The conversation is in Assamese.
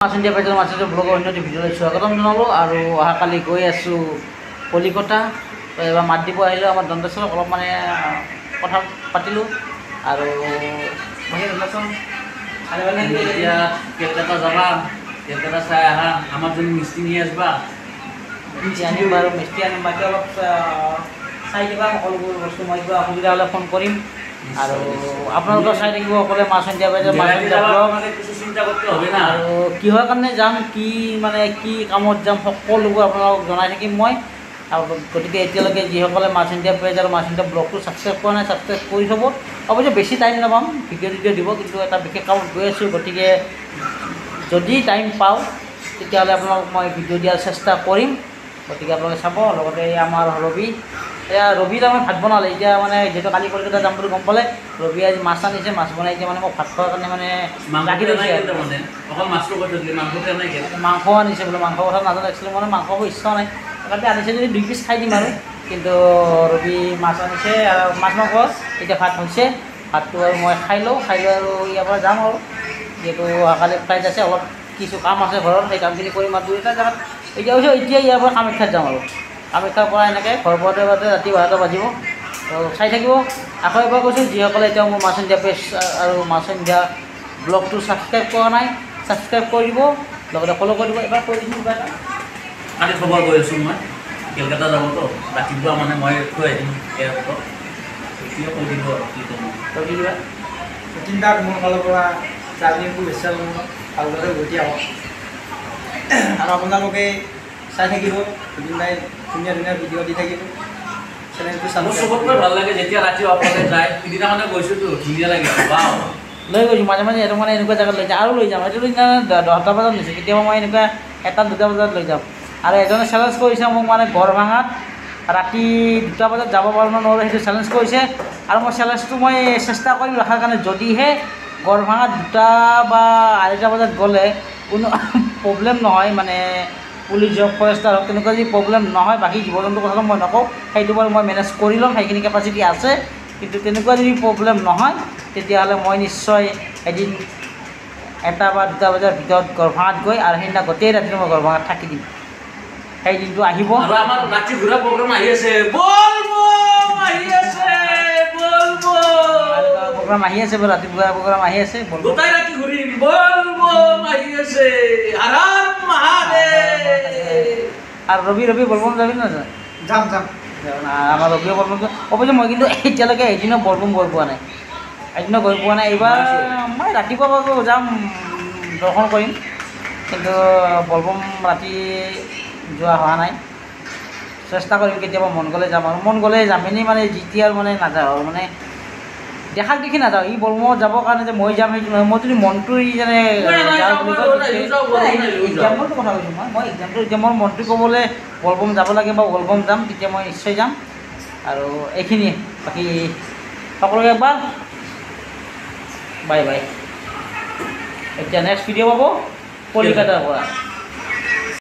মাছ ইণ্ডিয়া পেজৰ মাছৰ ব্লগৰ অন্যটি ভিডিঅ'লৈ স্বাগতম জনালোঁ আৰু অহাকালি গৈ আছোঁ কলিকতা। তো এবাৰ মাত দিব আহিলোঁ আমাৰ দণ্ডেশ্বৰক অলপ মানে কথা পাতিলোঁ আৰু বাকী দণ্ডেশ্বৰ এতিয়া কেলকাতা যাবা, কেলকাতা চাই আহা, আমাৰ যদি মিস্ত্ৰী নিয়ে আসবা। মিস্ত্ৰী আনিম বাৰু, মিস্ত্ৰী আনিম, বাকী অলপ চাই দিবা সকলোবোৰ বস্তু। মই কিবা অসুবিধা হ'লে ফোন কৰিম আৰু আপোনালোকেও চাই থাকিব অকলে মাছ ইণ্ডিয়া পেজৰ মাছ ইণ্ডিয়া ব্লগ। আৰু কিহৰ কাৰণে যাম, কি মানে কি কামত যাম, সকলোবোৰ আপোনালোকক জনাই থাকিম মই। আৰু গতিকে এতিয়ালৈকে যিসকলে মাছ ইণ্ডিয়া পেজ আৰু মাছ ইণ্ডিয়া ব্লগটো ছাবস্ক্ৰাইব কৰা নাই, ছাবস্ক্ৰাইব কৰি থ'ব। অৱশ্যে বেছি টাইম নাপাম, ভিডিঅ' দিব, কিন্তু এটা বিশেষ কামত গৈ আছোঁ। গতিকে যদি টাইম পাওঁ তেতিয়াহ'লে আপোনালোকক মই ভিডিঅ' দিয়াৰ চেষ্টা কৰিম। গতিকে আপোনালোকে চাব। লগতে আমাৰ ৰবি তাৰমানে ভাত বনালে। এতিয়া মানে যিহেতু কালি কলিকতা যাম বুলি গম পালে, ৰবি আজি মাছ আনিছে, মাছ বনাই এতিয়া মানে মোক ভাত খোৱাৰ কাৰণে মানে লাগি দিছে। মাংস আনিছে বোলে, মাংসৰ কথা নাজানো একচুৱেলি, মানে মাংস খাব ইচ্ছা নাই। তাতে আনিছে যদি 2 পিচ খাই দিম আৰু। কিন্তু ৰবি মাছ আনিছে আৰু মাছ মাংস এতিয়া ভাত হৈছে। ভাতটো আৰু মই খাই লওঁ আৰু ইয়াৰ পৰা যাম আৰু। যিহেতু অহাকালি ফ্লাইট আছে, অলপ কিছু কাম আছে ঘৰত, সেই কামখিনি কৰিম আৰু 2-3 জেগাত। এতিয়া ইয়াৰ পৰা কামাখ্যাত যাম আৰু কামাখ্যাৰ পৰা এনেকৈ ঘৰ পোৱাতে ৰাতি 12টা বাজিব। তো চাই থাকিব। আকৌ এবাৰ কৈছোঁ, যিসকলে এতিয়াও মোৰ মাছ ইণ্ডিয়া পেজ আৰু মাছ ইণ্ডিয়া ব্লগটো ছাবস্ক্ৰাইব কৰা নাই, ছাবস্ক্ৰাইব কৰি দিব, লগতে ফ'ল' কৰি দিব। এবাৰ কৈ দিছোঁ কিবা এটা কালি খবৰ কৰি আছোঁ মই, কেলকাতা যাবতো ৰাতিপুৱা মানে মই থৈ আহিম এয়াৰপৰ্টত। এতিয়া কৈ দিব আৰু কি কৰোঁ। কৈ দিবা। চিন্তাক মোৰ ফালৰ পৰা জাৰ্ণিটো বেছি ভালদৰে গতি আহক আৰু আপোনালোকে চাই থাকিব। দুদিনাই ধুনীয়া ধুনীয়া ভিডিঅ' দি থাকিব। চেনেলটো চাব। চবতকৈ ভাল লাগে যেতিয়া ৰাতি অকলে যায়। সিদিনাখনে গৈছোঁতো, ধুনীয়া লাগে। লৈ গৈছোঁ মাজে মাজে এইটো মানে এনেকুৱা জেগাত লৈ যাওঁ আৰু লৈ যাম। এইটো 10টা বজাত নিছোঁ, কেতিয়াবা মই এনেকুৱা 1-2 বজাত লৈ যাম। আৰু এজনে চেলেঞ্জ কৰিছে মোক, মানে গড়ভাঙাত ৰাতি 2টা বজাত যাব পাৰোঁ নে নোৱাৰোঁ সেইটো চেলেঞ্জ কৰিছে। আৰু মই চেলেঞ্জটো মই চেষ্টা কৰিম ৰখাৰ কাৰণে। যদিহে গড়ভাঙাত 2টা বা 2:30 বজাত গ'লে কোনো প্ৰব্লেম নহয়, মানে পুলিচ হওক, ফৰেষ্টাৰ হওক, তেনেকুৱা যদি প্ৰব্লেম নহয়, বাকী জীৱ জন্তুৰ কথাটো মই নকওঁ, সেইটো বাৰু মই মেনেজ কৰি ল'ম, সেইখিনি কেপাচিটি আছে। কিন্তু তেনেকুৱা যদি প্ৰব্লেম নহয়, তেতিয়াহ'লে মই নিশ্চয় এদিন 1টা বা 2টা বজাৰ ভিতৰত গড়ভাঙাত গৈ আৰু সেইদিনা গোটেই ৰাতিটো মই গড়ভাঙাত থাকি দিম। সেই দিনটো আহিব। আৰু আমাৰ ৰাতি ঘূৰা প্ৰগ্ৰাম আহি আছে, প্ৰগ্ৰাম আহি আছে বাৰু, ৰাতিপুৱা প্ৰগ্ৰাম আহি আছে। গোটাই ৰাতি ঘূৰিম, বলবম আহি আছে, হৰ হৰ মহাদেৱ। আৰু ৰবি বলবম যাবি নাযায়? যাম। আমাৰ ৰবিয়ে বলবম। অৱশ্যে মই কিন্তু এতিয়ালৈকে এদিনো বলবম গৈ পোৱা নাই, এইবাৰ মই ৰাতিপুৱা বাৰু যাম, দৰ্শন কৰিম, কিন্তু বলবম ৰাতি যোৱা হোৱা নাই। চেষ্টা কৰিম, কেতিয়াবা মন গ'লে যাম আৰু মন গ'লে যাম। এনেই মানে যেতিয়াৰ মানে নাযাওঁ আৰু মানে দেখাক দেখি নাযাওঁ। ই বলবমত যাবৰ কাৰণে যে মই যাম সেইটো নহয়। মই যদি মনটো যেনে এক্সাম্পলটো কথা কৈছোঁ মই এক্সাম্পল, এতিয়া মোৰ মনটো ক'বলৈ বলবম যাব লাগে বা বলবম যাম, তেতিয়া মই নিশ্চয় যাম। আৰু এইখিনিয়ে। বাকী সকলোকে একবাৰ বাই। এতিয়া নেক্সট ভিডিঅ' পাব কলিকতাৰ পৰা।